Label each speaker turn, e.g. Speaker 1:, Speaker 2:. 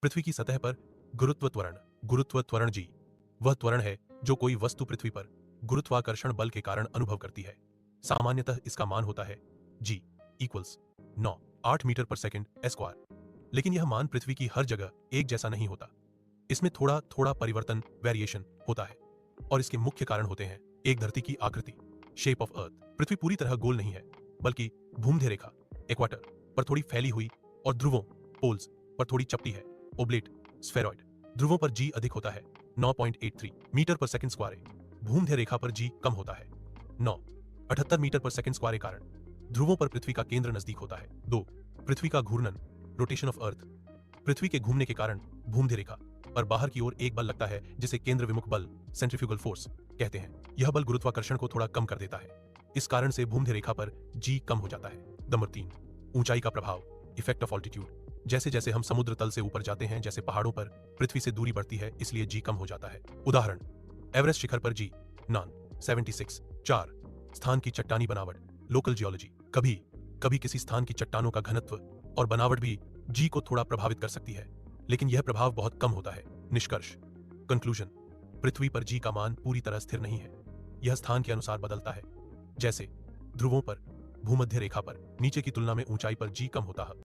Speaker 1: पृथ्वी की सतह पर गुरुत्व त्वरण जी वह त्वरण है जो कोई वस्तु पृथ्वी पर गुरुत्वाकर्षण बल के कारण अनुभव करती है। सामान्यतः इसका मान होता है जी इक्वल्स 8 मीटर पर सेकंड स्क्वायर। लेकिन यह मान पृथ्वी की हर जगह एक जैसा नहीं होता। इसमें थोड़ा थोड़ा परिवर्तन वेरिएशन होता है और इसके मुख्य कारण होते हैं एक धरती की आकृति शेप ऑफ अर्थ। पृथ्वी पूरी तरह गोल नहीं है बल्कि भूमध्य रेखा इक्वेटर पर थोड़ी फैली हुई और ध्रुवों पोल्स पर थोड़ी चपटी है ओब्लेट स्फेरॉइड। ध्रुवों पर जी अधिक होता है 9.83 मीटर पर सेकंड स्क्वायर। भूमध्य रेखा पर जी कम होता है 9.78 मीटर पर सेकंड स्क्वायर के कारण ध्रुवों पर पृथ्वी का केंद्र नजदीक होता है। 2 पृथ्वी का घूर्णन रोटेशन ऑफ अर्थ। पृथ्वी के घूमने के कारण भूमध्य रेखा पर बाहर की ओर एक बल लगता है जिसे केंद्र विमुख बल सेंट्रीफ्यूगल फोर्स कहते हैं। यह बल गुरुत्वाकर्षण को थोड़ा कम कर देता है। इस कारण से भूमध्य रेखा पर जी कम हो जाता है। नंबर 3 ऊंचाई का प्रभाव इफेक्ट ऑफ ऑल्टीट्यूड। जैसे जैसे हम समुद्र तल से ऊपर जाते हैं जैसे पहाड़ों पर पृथ्वी से दूरी बढ़ती है इसलिए जी कम हो जाता है। उदाहरण एवरेस्ट शिखर पर जी 76 4 स्थान की चट्टानी बनावट लोकल जियोलॉजी। कभी कभी किसी स्थान की चट्टानों का घनत्व और बनावट भी जी को थोड़ा प्रभावित कर सकती है लेकिन यह प्रभाव बहुत कम होता है। निष्कर्ष कंक्लूजन पृथ्वी पर जी का मान पूरी तरह स्थिर नहीं है। यह स्थान के अनुसार बदलता है। जैसे ध्रुवों पर भूमध्य रेखा पर नीचे की तुलना में ऊंचाई पर जी कम होता है।